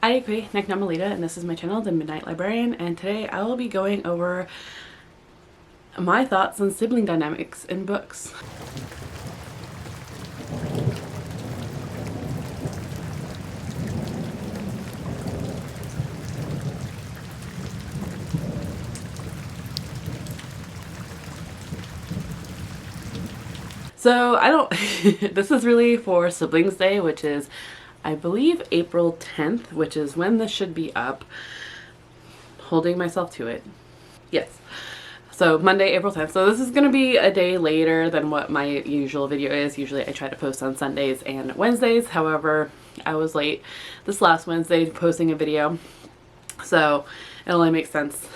Hi, I'm Melita, and this is my channel, The Midnight Librarian, and today I will be going over my thoughts on sibling dynamics in books. So this is really for Siblings Day, which is, I believe, April 10th, which is when this should be up. Holding myself to it. Yes. So Monday, April 10th. So this is going to be a day later than what my usual video is. Usually I try to post on Sundays and Wednesdays. However, I was late this last Wednesday posting a video. So it only makes sense.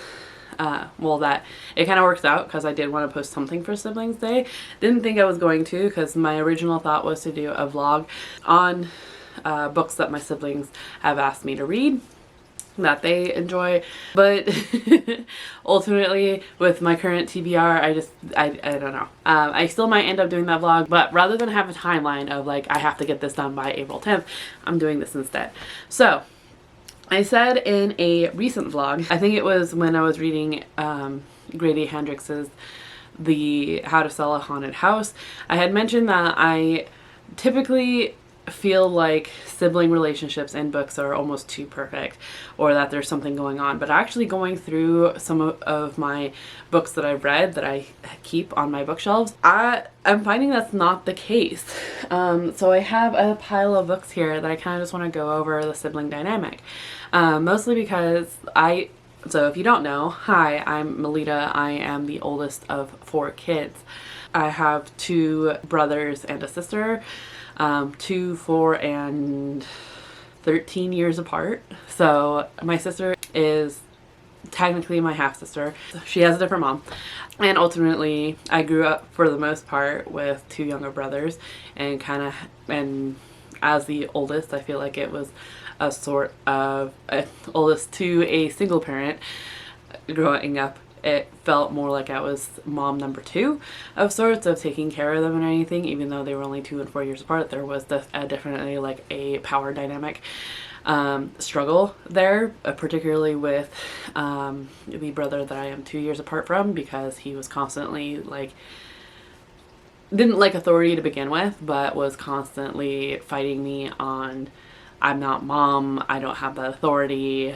Well, that it kind of works out because I did want to post something for Siblings Day. Didn't think I was going to, because my original thought was to do a vlog on books that my siblings have asked me to read that they enjoy, but ultimately with my current TBR, I don't know. I still might end up doing that vlog, but rather than have a timeline of like I have to get this done by April 10th, I'm doing this instead. So I said in a recent vlog, I think it was when I was reading Grady Hendrix's The How to Sell a Haunted House, I had mentioned that I typically feel like sibling relationships in books are almost too perfect, or that there's something going on. But actually going through some of my books that I've read that I keep on my bookshelves, I'm finding that's not the case. So I have a pile of books here that I kind of just want to go over the sibling dynamic, mostly because so if you don't know, hi, I'm Melita. I am the oldest of 4 kids. I have 2 brothers and a sister. 2, 4, and 13 years apart. So my sister is technically my half-sister. She has a different mom. And ultimately, I grew up for the most part with 2 younger brothers, and as the oldest, I feel like it was a sort of oldest to a single parent growing up. It felt more like I was mom number 2 of sorts, of taking care of them and anything, even though they were only 2 and 4 years apart. There was definitely like a power dynamic struggle there, particularly with the brother that I am 2 years apart from, because he was constantly like, didn't like authority to begin with, but was constantly fighting me on, I'm not mom, I don't have that authority,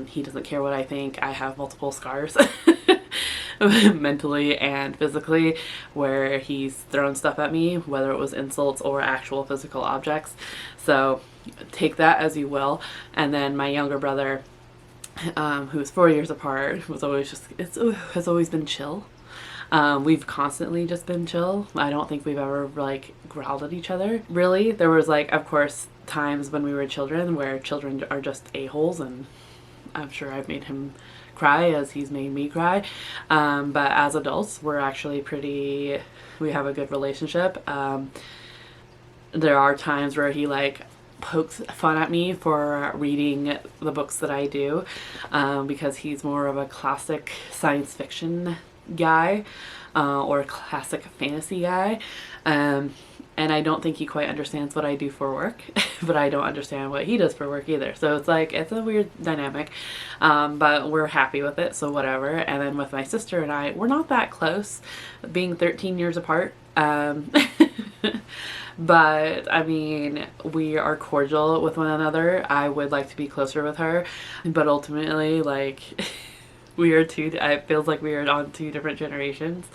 he doesn't care what I think. I have multiple scars mentally and physically where he's thrown stuff at me, whether it was insults or actual physical objects. So take that as you will. And then my younger brother, who's 4 years apart, was always has always been chill. We've constantly just been chill. I don't think we've ever like growled at each other. Really, there was like, of course, times when we were children where children are just a-holes, and I'm sure I've made him cry as he's made me cry. But as adults, we're actually we have a good relationship. There are times where he like pokes fun at me for reading the books that I do, because he's more of a classic science fiction guy, or a classic fantasy guy, and I don't think he quite understands what I do for work, but I don't understand what he does for work either. So it's like, it's a weird dynamic, but we're happy with it, so whatever. And then with my sister and I, we're not that close, being 13 years apart, but I mean, we are cordial with one another. I would like to be closer with her, but ultimately, like, it feels like we are on 2 different generations.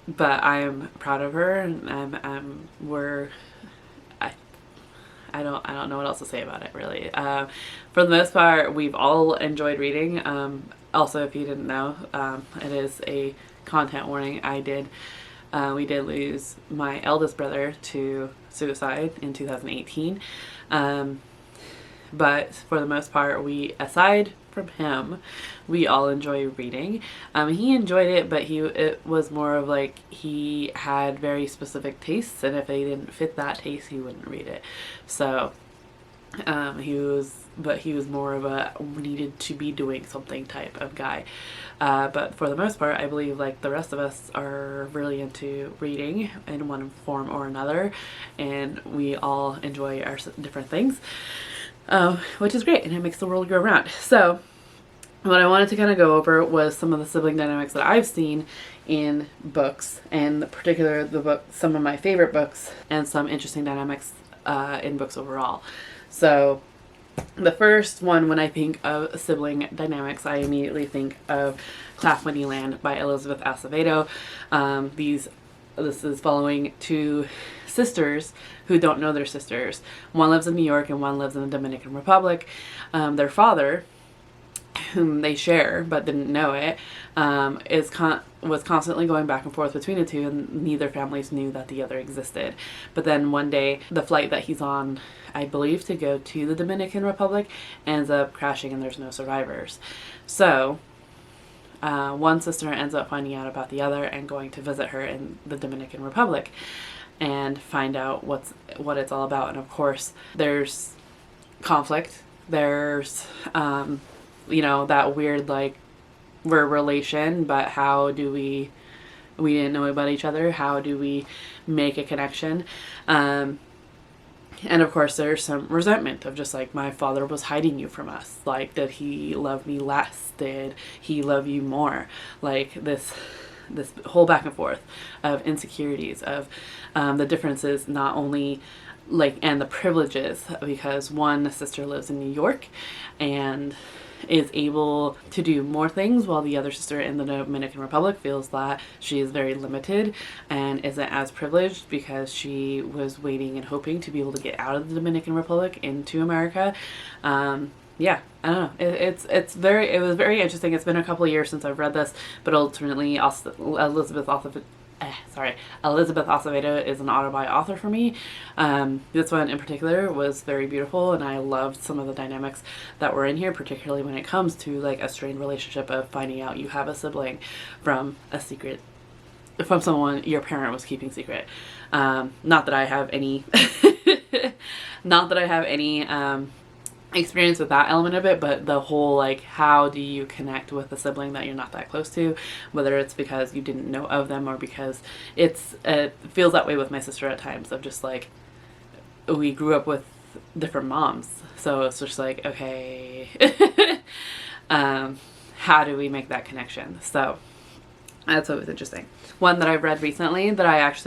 But I'm proud of her, and I don't know what else to say about it, really. For the most part, we've all enjoyed reading. Also, if you didn't know, it is a content warning. We did lose my eldest brother to suicide in 2018. But for the most part, aside from him, we all enjoy reading. He enjoyed it, but it was more of like, he had very specific tastes, and if they didn't fit that taste, he wouldn't read it. So He was more of a needed to be doing something type of guy. But for the most part, I believe like the rest of us are really into reading in one form or another, and we all enjoy our different things, which is great, and it makes the world go round. So what I wanted to kind of go over was some of the sibling dynamics that I've seen in books, and in particular some of my favorite books, and some interesting dynamics in books overall. So the first one, when I think of sibling dynamics, I immediately think of Claflin Land by Elizabeth Acevedo. This is following two sisters who don't know their sisters. One lives in New York and one lives in the Dominican Republic. Their father, whom they share but didn't know it, was constantly going back and forth between the two, and neither families knew that the other existed. But then one day, the flight that he's on, I believe to go to the Dominican Republic, ends up crashing and there's no survivors. So one sister ends up finding out about the other and going to visit her in the Dominican Republic and find out what it's all about. And of course, there's conflict. There's that weird, like, we're a relation, but how do we didn't know about each other. How do we make a connection? And of course, there's some resentment of just like, my father was hiding you from us. Like, did he love me less? Did he love you more? Like this whole back and forth of insecurities, of the differences, not only like, and the privileges, because one sister lives in New York and is able to do more things, while the other sister in the Dominican Republic feels that she is very limited and isn't as privileged because she was waiting and hoping to be able to get out of the Dominican Republic into America. Yeah, I don't know. It was very interesting. It's been a couple of years since I've read this, but ultimately Elizabeth Acevedo is an autobi author for me. This one in particular was very beautiful, and I loved some of the dynamics that were in here, particularly when it comes to like a strained relationship of finding out you have a sibling from a secret, from someone your parent was keeping secret. Not that I have any experience with that element of it, but the whole, like, how do you connect with a sibling that you're not that close to, whether it's because you didn't know of them or because it feels that way with my sister at times, of just like, we grew up with different moms, so it's just like, okay, how do we make that connection? So that's what was interesting. One that I've read recently that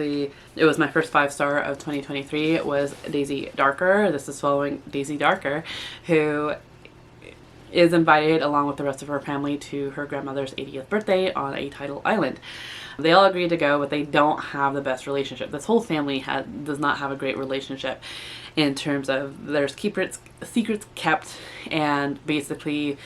it was my first 5-star of 2023, was Daisy Darker. This is following Daisy Darker, who is invited along with the rest of her family to her grandmother's 80th birthday on a tidal island. They all agreed to go, but they don't have the best relationship. This whole family does not have a great relationship in terms of there's secrets kept, and basically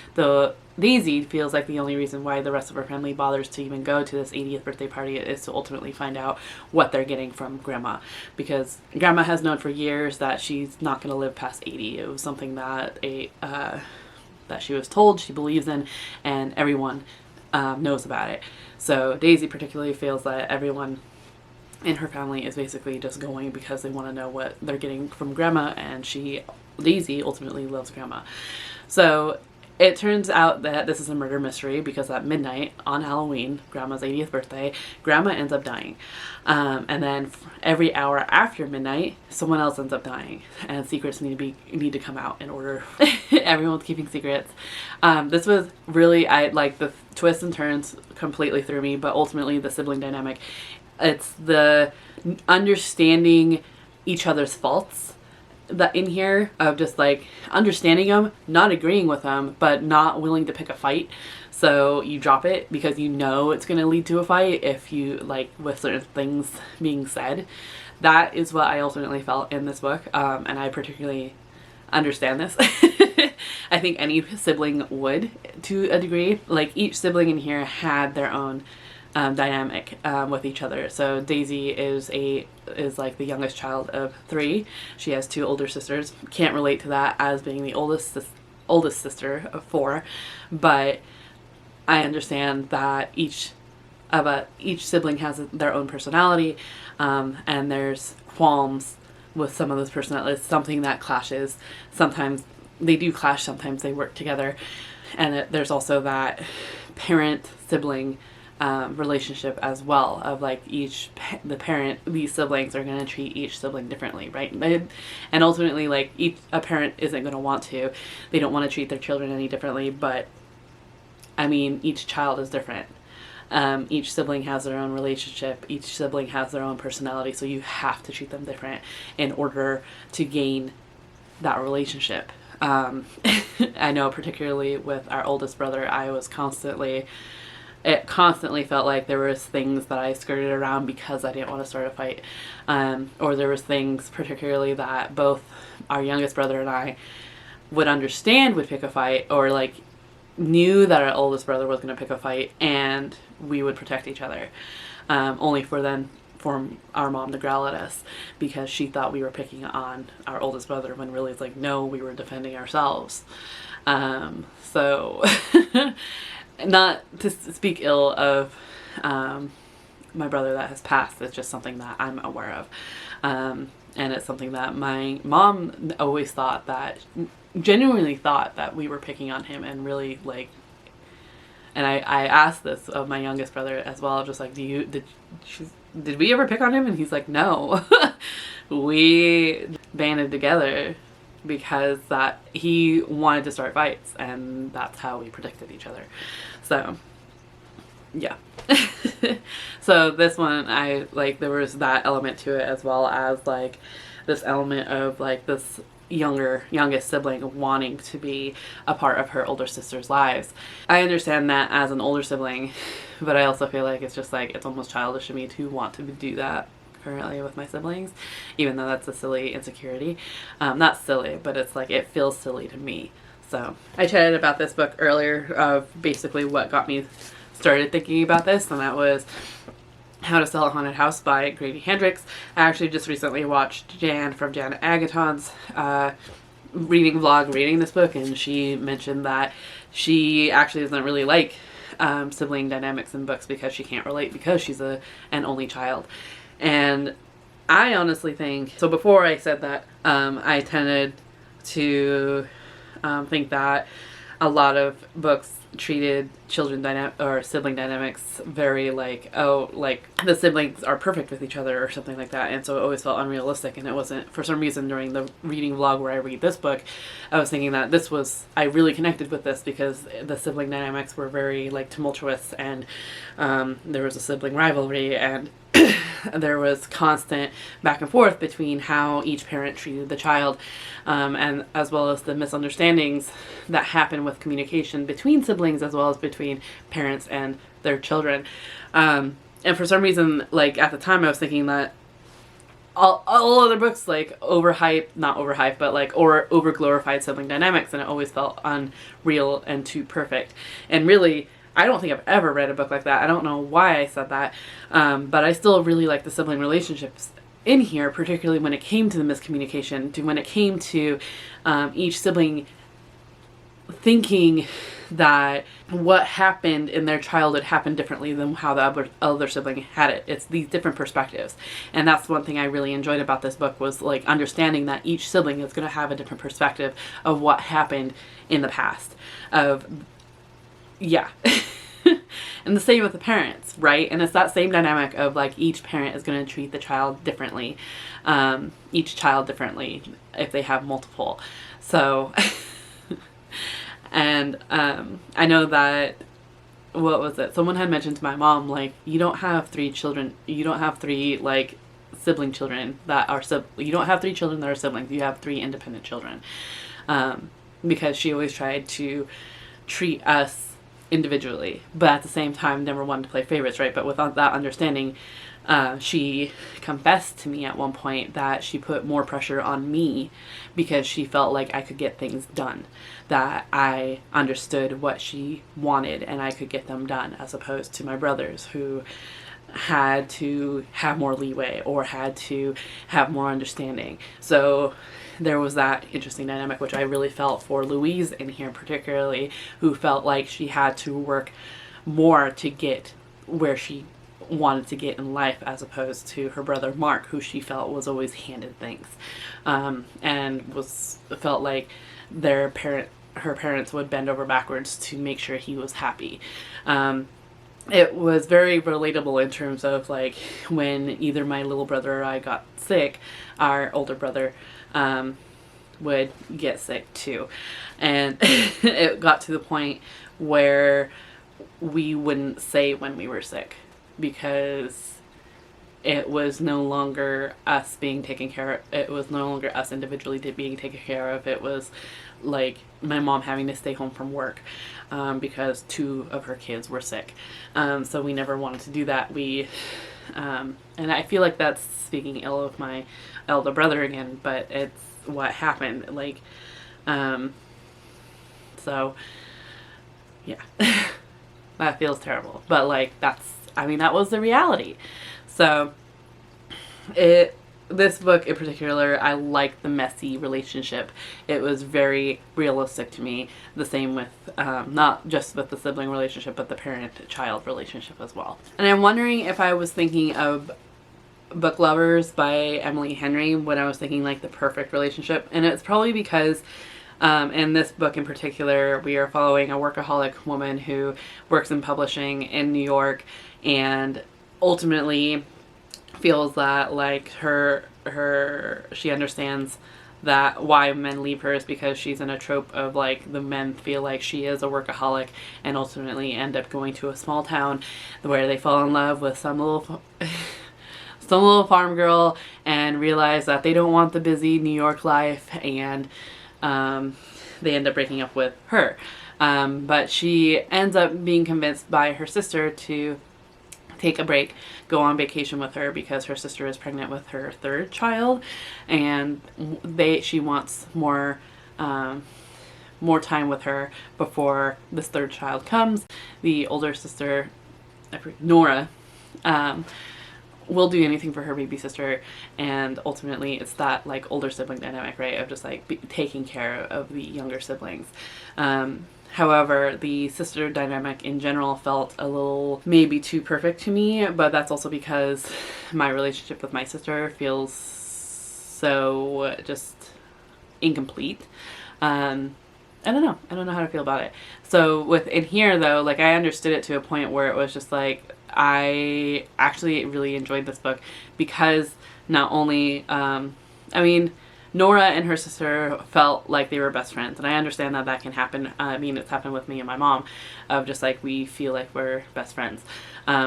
Daisy feels like the only reason why the rest of her family bothers to even go to this 80th birthday party is to ultimately find out what they're getting from Grandma, because Grandma has known for years that she's not going to live past 80. It was something that that she was told, she believes in, and everyone knows about it. So Daisy particularly feels that everyone in her family is basically just going because they want to know what they're getting from Grandma, and Daisy ultimately loves Grandma. So it turns out that this is a murder mystery because at midnight on Halloween, Grandma's 80th birthday, Grandma ends up dying. And then every hour after midnight, someone else ends up dying, and secrets need to come out in order. Everyone's keeping secrets. This was really, the twists and turns completely threw me, but ultimately the sibling dynamic, it's the understanding each other's faults that in here, of just like understanding them, not agreeing with them, but not willing to pick a fight. So you drop it because you know it's going to lead to a fight if you, like, with certain things being said. That is what I ultimately felt in this book, and I particularly understand this. I think any sibling would, to a degree. Like, each sibling in here had their own dynamic with each other. So Daisy is like the youngest child of 3. She has 2 older sisters. Can't relate to that as being the oldest sister of 4, but I understand that each sibling has their own personality, and there's qualms with some of those personalities, something that clashes. Sometimes they do clash, sometimes they work together. And there's also that parent-sibling relationship as well, of like these siblings are going to treat each sibling differently, right? And ultimately, like, a parent isn't going to want to. They don't want to treat their children any differently, but I mean, each child is different. Each sibling has their own relationship. Each sibling has their own personality, so you have to treat them different in order to gain that relationship. I know particularly with our oldest brother, it constantly felt like there was things that I skirted around because I didn't want to start a fight. Or there was things particularly that both our youngest brother and I would understand would pick a fight, or like knew that our oldest brother was going to pick a fight, and we would protect each other. Only for our mom to growl at us because she thought we were picking on our oldest brother, when really it's like, no, we were defending ourselves. So not to speak ill of my brother that has passed, it's just something that I'm aware of. And it's something that my mom always genuinely thought that we were picking on him, and really like, and I asked this of my youngest brother as well, just like, did we ever pick on him? And he's like, no. We banded together because that he wanted to start fights, and that's how we protected each other. So yeah. So this one, I like, there was that element to it, as well as like this element of like this youngest sibling wanting to be a part of her older sister's lives. I understand that as an older sibling, but I also feel like it's just like, it's almost childish of me to want to do that currently with my siblings, even though that's a silly insecurity. Not silly, but it's like, it feels silly to me. So I chatted about this book earlier, of basically what got me started thinking about this, and that was How to Sell a Haunted House by Grady Hendrix. I actually just recently watched Jan from Jan Agaton's reading vlog reading this book, and she mentioned that she actually doesn't really like sibling dynamics in books because she can't relate, because she's an only child. And I honestly think, so before I said that, I tended to think that a lot of books treated sibling dynamics very like, oh, like the siblings are perfect with each other or something like that, and so it always felt unrealistic. And it wasn't, for some reason during the reading vlog where I read this book, I was thinking that I really connected with this because the sibling dynamics were very like tumultuous, and there was a sibling rivalry, and there was constant back and forth between how each parent treated the child, and as well as the misunderstandings that happen with communication between siblings, as well as between parents and their children. And for some reason, like at the time, I was thinking that all other books like not overhyped, but like, or over glorified sibling dynamics, and it always felt unreal and too perfect. And really, I don't think I've ever read a book like that. I don't know why I said that, but I still really like the sibling relationships in here, particularly when it came to the miscommunication, when it came to each sibling thinking that what happened in their childhood happened differently than how the other sibling had it. It's these different perspectives. And that's one thing I really enjoyed about this book, was like understanding that each sibling is going to have a different perspective of what happened in the past. Yeah. And the same with the parents, right? And it's that same dynamic of like, each parent is going to treat the child differently, each child differently if they have multiple. So, and I know that, what was it? Someone had mentioned to my mom, like, you don't have three like sibling children that are you don't have three children that are siblings. You have three independent children, because she always tried to treat us individually, but at the same time never wanted to play favorites, right? But without that understanding, she confessed to me at one point that she put more pressure on me because she felt like I could get things done, that I understood what she wanted and I could get them done, as opposed to my brothers, who had to have more leeway or had to have more understanding. So there was that interesting dynamic, which I really felt for Louise in here particularly, who felt like she had to work more to get where she wanted to get in life, as opposed to her brother Mark, who she felt was always handed things, and felt like her parents would bend over backwards to make sure he was happy. It was very relatable in terms of like when either my little brother or I got sick, our older brother would get sick too. And it got to the point where we wouldn't say when we were sick, because it was no longer us being taken care of. It was no longer us individually being taken care of. It was like my mom having to stay home from work because 2 of her kids were sick. So we never wanted to do that. And I feel like that's speaking ill of my elder brother again, but it's what happened. Like, so yeah, that feels terrible. But like, that was the reality. So this book in particular, I liked the messy relationship. It was very realistic to me. The same with, not just with the sibling relationship, but the parent-child relationship as well. And I'm wondering if I was thinking of Book Lovers by Emily Henry when I was thinking like the perfect relationship. And it's probably because in this book in particular, we are following a workaholic woman who works in publishing in New York, and ultimately feels that like she understands that why men leave her is because she's in a trope of like the men feel like she is a workaholic, and ultimately end up going to a small town where they fall in love with some little farm girl and realize that they don't want the busy New York life, and they end up breaking up with her. But she ends up being convinced by her sister to take a break, go on vacation with her, because her sister is pregnant with her 3rd child, and she wants more time with her before this 3rd child comes. The older sister, Nora, will do anything for her baby sister, and ultimately it's that like older sibling dynamic, right, of just like taking care of the younger siblings. However, the sister dynamic in general felt a little maybe too perfect to me, but that's also because my relationship with my sister feels so just incomplete. I don't know how to feel about it. So within here though, like I understood it to a point where it was just like, I actually really enjoyed this book because not only, Nora and her sister felt like they were best friends, and I understand that can happen. It's happened with me and my mom, of just like we feel like we're best friends.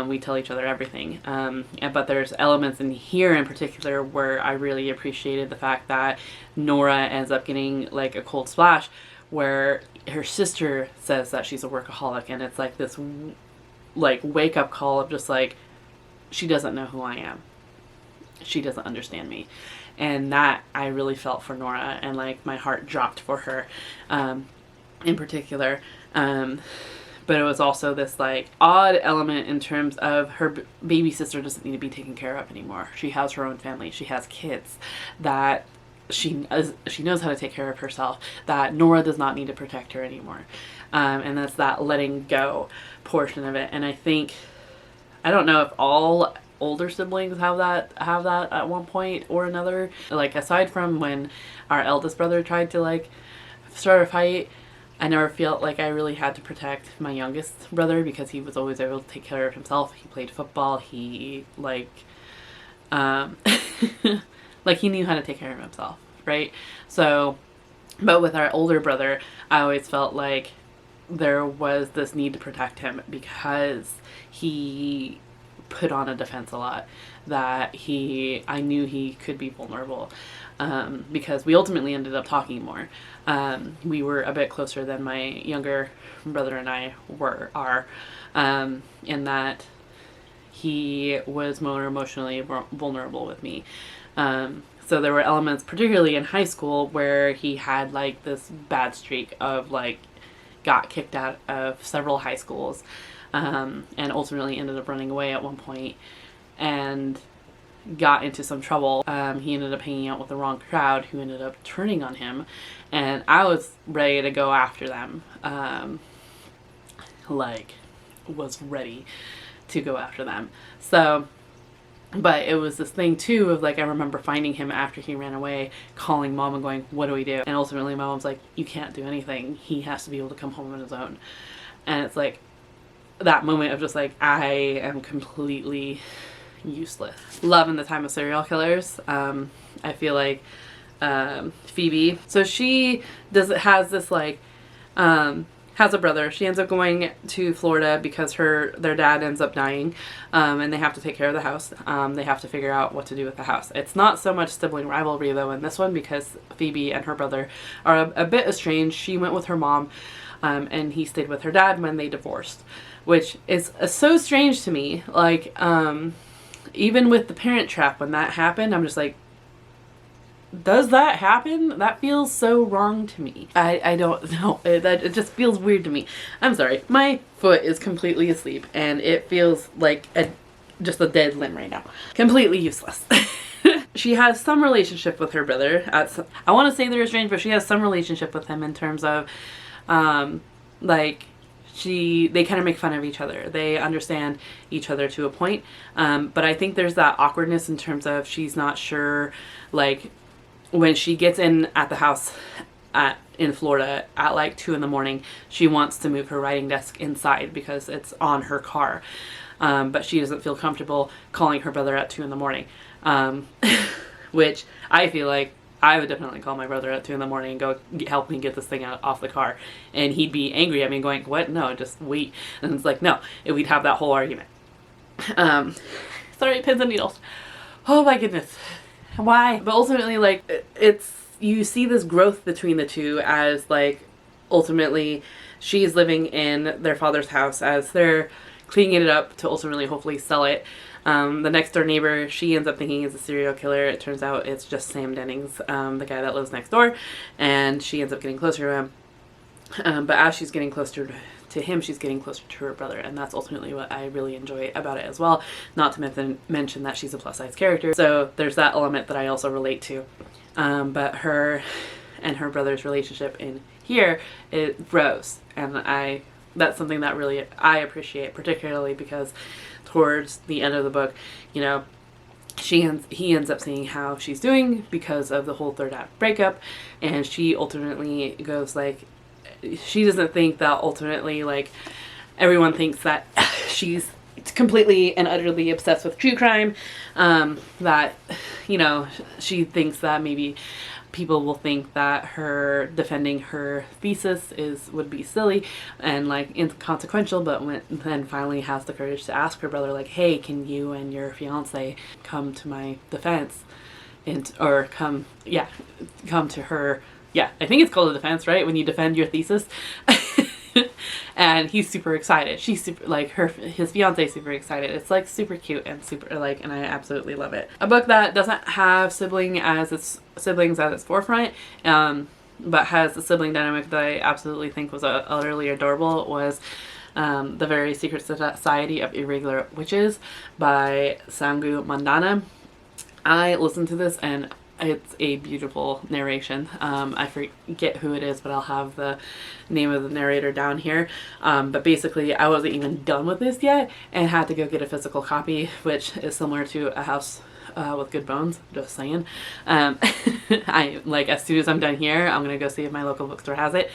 We tell each other everything. But there's elements in here in particular where I really appreciated the fact that Nora ends up getting like a cold splash where her sister says that she's a workaholic, and it's like this like wake up call of just like, she doesn't know who I am. She doesn't understand me. And that I really felt for Nora, and like my heart dropped for her in particular. But it was also this like odd element in terms of her baby sister doesn't need to be taken care of anymore. She has her own family. She has kids that she knows how to take care of herself, that Nora does not need to protect her anymore. And that's that letting go portion of it. And I don't know if all older siblings have that at one point or another. Like aside from when our eldest brother tried to like start a fight, I never felt like I really had to protect my youngest brother because he was always able to take care of himself. He played football. He like like he knew how to take care of himself, right? So, but with our older brother, I always felt like there was this need to protect him because he put on a defense a lot, that I knew he could be vulnerable, because we ultimately ended up talking more. We were a bit closer than my younger brother and I are, in that he was more emotionally vulnerable with me. So there were elements, particularly in high school, where he had like this bad streak of like got kicked out of several high schools, and ultimately ended up running away at one point and got into some trouble. He ended up hanging out with the wrong crowd who ended up turning on him, and I was ready to go after them, was ready to go after them. So, but it was this thing too of like, I remember finding him after he ran away, calling mom and going, what do we do? And ultimately my mom's like, you can't do anything. He has to be able to come home on his own. And it's like that moment of just like, I am completely useless. Love in the Time of Serial Killers. I feel like Phoebe, so she has this like has a brother. She ends up going to Florida because their dad ends up dying, and they have to take care of the house. They have to figure out what to do with the house. It's not so much sibling rivalry though in this one, because Phoebe and her brother are a bit estranged. She went with her mom, and he stayed with her dad when they divorced, which is so strange to me. Like, even with The Parent Trap, when that happened, I'm just like, does that happen? That feels so wrong to me. I don't know. It just feels weird to me. I'm sorry. My foot is completely asleep and it feels like just a dead limb right now. Completely useless. She has some relationship with her brother. I want to say they're estranged, but she has some relationship with him in terms of, like, they kind of make fun of each other. They understand each other to a point. But I think there's that awkwardness in terms of she's not sure, like, when she gets in at the house in Florida at like 2 a.m, she wants to move her writing desk inside because it's on her car. But she doesn't feel comfortable calling her brother at 2 a.m, which I feel like I would definitely call my brother at 2 a.m. and go, help me get this thing off the car. And he'd be angry at me going, what? No, just wait. And it's like, no, we'd have that whole argument. Sorry, pins and needles. Oh my goodness. Why? But ultimately, like, you see this growth between the two as, like, ultimately she's living in their father's house as they're cleaning it up to ultimately hopefully sell it. The next door neighbor, she ends up thinking is a serial killer. It turns out it's just Sam Dennings, the guy that lives next door, and she ends up getting closer to him. But as she's getting closer to him, she's getting closer to her brother, and that's ultimately what I really enjoy about it as well. Not to mention that she's a plus size character, so there's that element that I also relate to. But her and her brother's relationship in here, it grows, and that's something that really I appreciate, particularly because towards the end of the book, you know, he ends up seeing how she's doing because of the whole third act breakup, and she ultimately goes like, she doesn't think that ultimately, like, everyone thinks that she's completely and utterly obsessed with true crime, that, you know, she thinks that maybe people will think that her defending her thesis would be silly and like inconsequential, but then finally has the courage to ask her brother, like, hey, can you and your fiance come to my defense, or come to her. Yeah, I think it's called a defense, right? When you defend your thesis. And he's super excited. She's super, like, his fiance super excited. It's like super cute and super, like, and I absolutely love it. A book that doesn't have siblings as its forefront, but has the sibling dynamic that I absolutely think was utterly adorable was The Very Secret Society of Irregular Witches by Sangu Mandana. I listened to this and it's a beautiful narration. I forget who it is, but I'll have the name of the narrator down here. But basically, I wasn't even done with this yet and had to go get a physical copy, which is similar to A House with Good Bones, just saying. As soon as I'm done here, I'm going to go see if my local bookstore has it.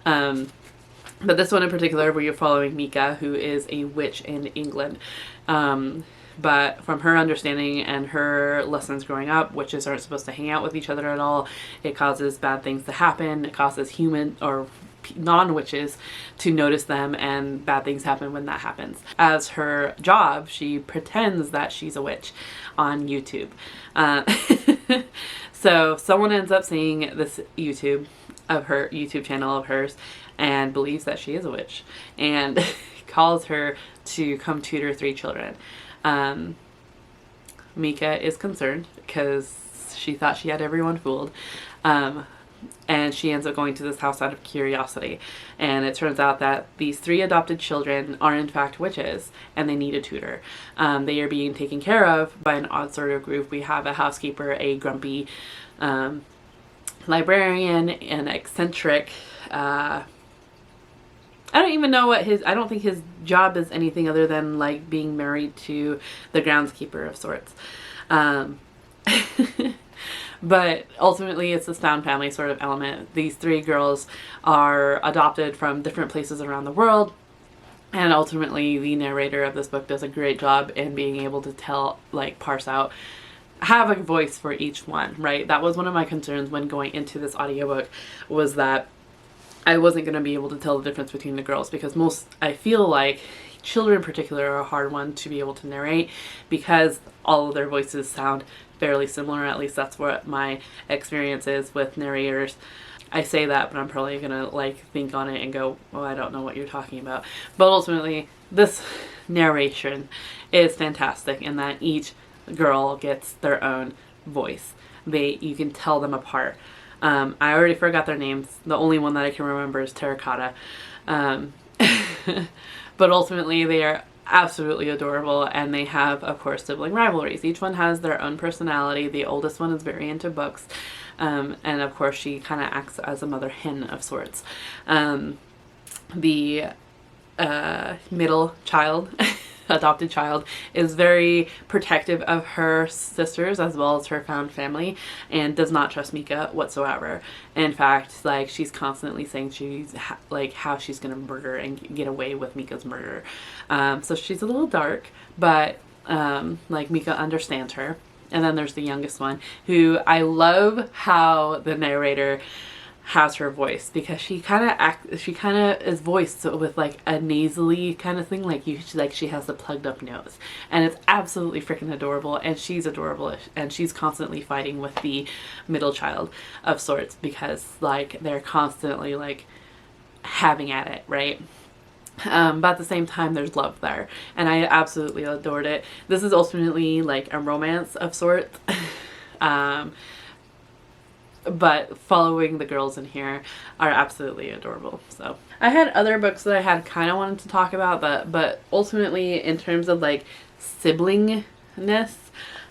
But this one in particular, where you're following Mika, who is a witch in England. But from her understanding and her lessons growing up, witches aren't supposed to hang out with each other at all. It causes bad things to happen. It causes human or non-witches to notice them, and bad things happen when that happens. As her job, she pretends that she's a witch on YouTube. So someone ends up seeing this YouTube channel of hers and believes that she is a witch and calls her to come tutor 3 children. Mika is concerned because she thought she had everyone fooled. And she ends up going to this house out of curiosity. And it turns out that these 3 adopted children are in fact witches and they need a tutor. They are being taken care of by an odd sort of group. We have a housekeeper, a grumpy librarian, an eccentric I don't even know what I don't think his job is anything other than like being married to the groundskeeper of sorts. But ultimately it's this found family sort of element. These three girls are adopted from different places around the world. And ultimately the narrator of this book does a great job in being able to tell, like, parse out, have a voice for each one, right? That was one of my concerns when going into this audiobook, was that I wasn't going to be able to tell the difference between the girls, because I feel like children in particular are a hard one to be able to narrate because all of their voices sound fairly similar. At least that's what my experience is with narrators. I say that, but I'm probably gonna like think on it and go, well, I don't know what you're talking about. But ultimately, this narration is fantastic in that each girl gets their own voice. You can tell them apart. I already forgot their names. The only one that I can remember is Terracotta. But ultimately, they are absolutely adorable, and they have, of course, sibling rivalries. Each one has their own personality. The oldest one is very into books. And of course she kind of acts as a mother hen of sorts. The middle child, adopted child, is very protective of her sisters as well as her found family, and does not trust Mika whatsoever. In fact, like, she's constantly saying how she's gonna murder and get away with Mika's murder. So she's a little dark, but like, Mika understands her. And then there's the youngest one, who I love how the narrator has her voice, because she kind of is voiced with like a nasally kind of thing, like she has the plugged up nose, and it's absolutely freaking adorable. And she's adorable, and she's constantly fighting with the middle child of sorts, because like they're constantly like having at it, right? But at the same time, there's love there, and I absolutely adored it. This is ultimately like a romance of sorts, but following the girls in here are absolutely adorable. So I had other books that I had kind of wanted to talk about, but ultimately, in terms of like siblingness,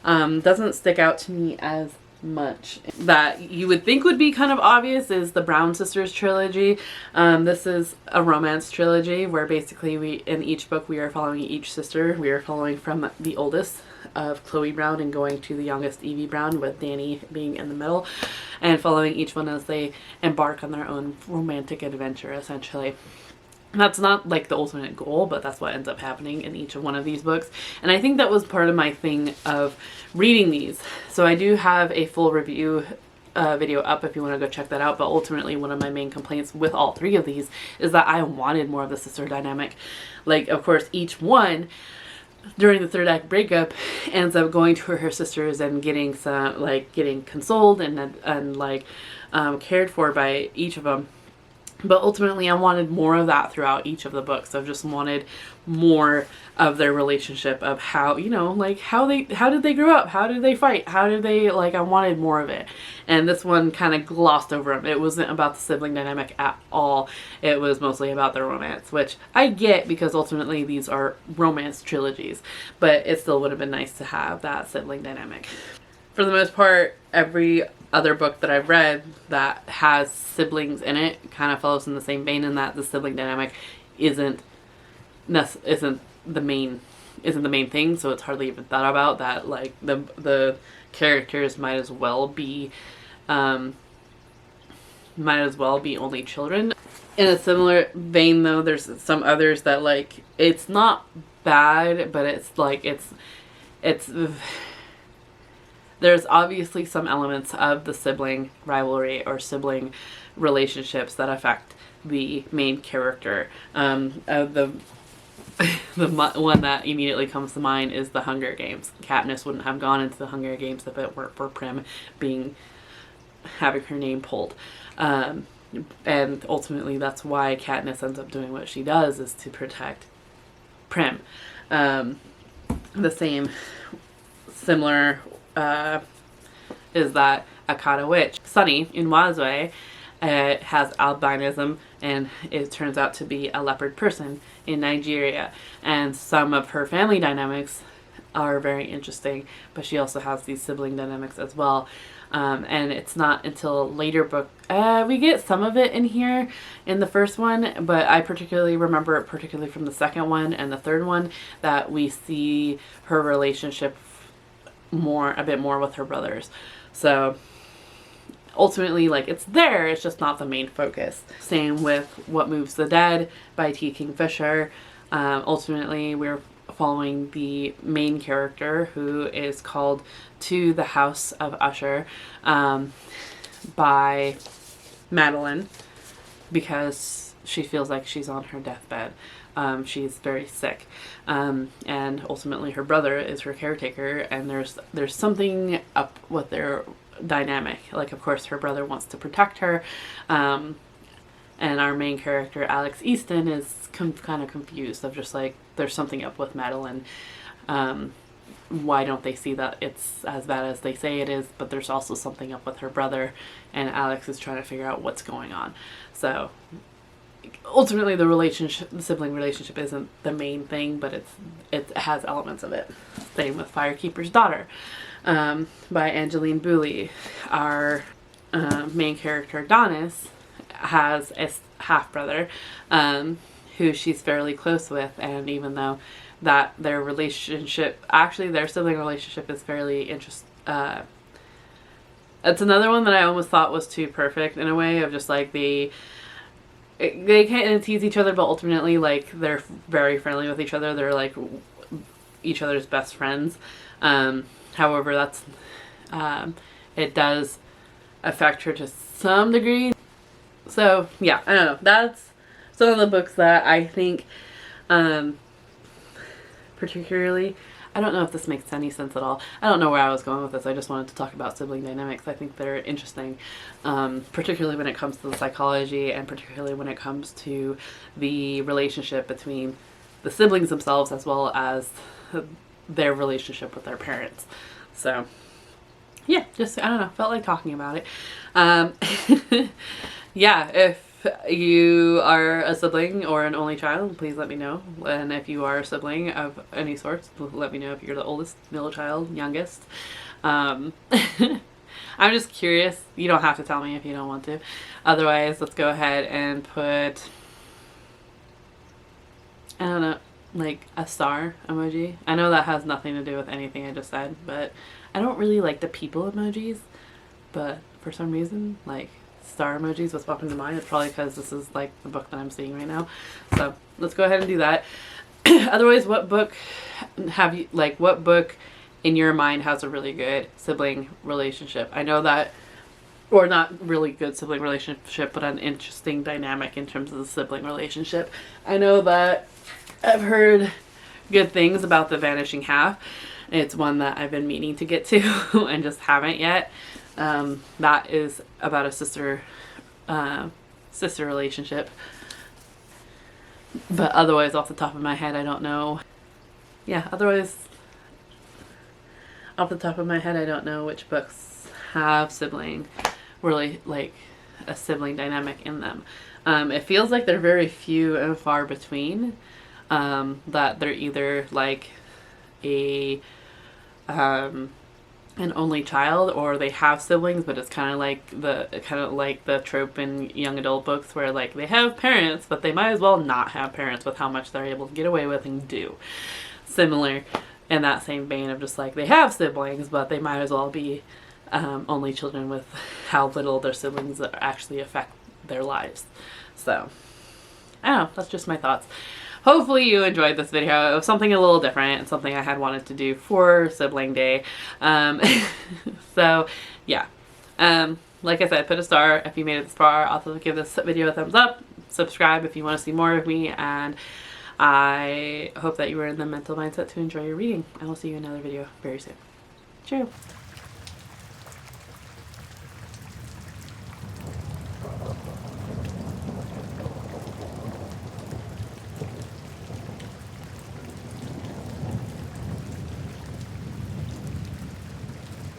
doesn't stick out to me as much. That you would think would be kind of obvious is the Brown Sisters trilogy. This is a romance trilogy where basically in each book we are following each sister. We are following from the oldest of Chloe Brown and going to the youngest Evie Brown, with Danny being in the middle, and following each one as they embark on their own romantic adventure, essentially. That's not like the ultimate goal, but that's what ends up happening in each of one of these books. And I think that was part of my thing of reading these. So I do have a full review video up if you want to go check that out. But ultimately, one of my main complaints with all three of these is that I wanted more of the sister dynamic. Like, of course, each one during the third act breakup ends up going to her sisters and getting consoled and cared for by each of them. But ultimately, I wanted more of that throughout each of the books. I just wanted more of their relationship, of how, how did they grow up? How did they fight? How did they, I wanted more of it. And this one kind of glossed over them. It wasn't about the sibling dynamic at all. It was mostly about their romance, which I get because ultimately these are romance trilogies. But it still would have been nice to have that sibling dynamic. For the most part, every other book that I've read that has siblings in it kind of follows in the same vein, in that the sibling dynamic isn't the main thing, so it's hardly even thought about. That like the characters might as well be only children. In a similar vein, though, there's some others that it's not bad, but it's there's obviously some elements of the sibling rivalry or sibling relationships that affect the main character. The one that immediately comes to mind is the Hunger Games. Katniss wouldn't have gone into the Hunger Games if it weren't for Prim having her name pulled. And ultimately that's why Katniss ends up doing what she does, is to protect Prim. Similar is that Akata Witch. Sunny in Wazwe has albinism, and it turns out to be a leopard person in Nigeria. And some of her family dynamics are very interesting, but she also has these sibling dynamics as well. And it's not until later book, we get some of it in here in the first one, but I particularly remember it particularly from the second one and the third one, that we see her relationship a bit more with her brothers. So ultimately, like, it's there, it's just not the main focus. Same with What Moves the Dead by T. Kingfisher. Ultimately, we're following the main character, who is called To the House of Usher by Madeline, because she feels like she's on her deathbed. She's very sick, and ultimately her brother is her caretaker, and there's something up with their dynamic. Like, of course, her brother wants to protect her, and our main character, Alex Easton, is kind of confused of just like, there's something up with Madeline. Why don't they see that it's as bad as they say it is? But there's also something up with her brother, and Alex is trying to figure out what's going on. So ultimately, the sibling relationship isn't the main thing, but it has elements of it. Same with Firekeeper's Daughter, by Angeline Booley. Our main character, Adonis, has a half brother who she's fairly close with, and even though that their sibling relationship is fairly interesting. It's another one that I almost thought was too perfect in a way, of just like they can't tease each other, but ultimately, like, they're very friendly with each other. They're like each other's best friends. However, that's it does affect her to some degree. So yeah, I don't know. That's some of the books that I think, particularly, I don't know if this makes any sense at all. I don't know where I was going with this. I just wanted to talk about sibling dynamics. I think they're interesting, particularly when it comes to the psychology, and particularly when it comes to the relationship between the siblings themselves, as well as their relationship with their parents. So yeah, just, I don't know, felt like talking about it. Yeah, if you are a sibling or an only child, please let me know. And if you are a sibling of any sort, let me know if you're the oldest, middle child, youngest. I'm just curious. You don't have to tell me if you don't want to. Otherwise, let's go ahead and put, I don't know, like a star emoji. I know that has nothing to do with anything I just said, but I don't really like the people emojis, but for some reason, like, star emojis was popping to mind. It's probably because this is like the book that I'm seeing right now. So let's go ahead and do that. Otherwise, what book in your mind has a really good sibling relationship? I know that, or not really good sibling relationship, but an interesting dynamic in terms of the sibling relationship. I know that I've heard good things about The Vanishing Half. It's one that I've been meaning to get to and just haven't yet. That is about a sister relationship. But otherwise, off the top of my head, I don't know. Yeah, otherwise, off the top of my head, I don't know which books have really like a sibling dynamic in them. It feels like they're very few and far between, that they're either like an only child, or they have siblings, but it's kind of like the trope in young adult books where, like, they have parents, but they might as well not have parents with how much they're able to get away with and do. Similar in that same vein of just like, they have siblings, but they might as well be only children with how little their siblings actually affect their lives. So I don't know, that's just my thoughts. Hopefully you enjoyed this video. It was something a little different and something I had wanted to do for Sibling Day. So yeah, like I said, put a star if you made it this far. Also give this video a thumbs up. Subscribe if you want to see more of me, and I hope that you are in the mental mindset to enjoy your reading. I will see you in another video very soon. Cheerio.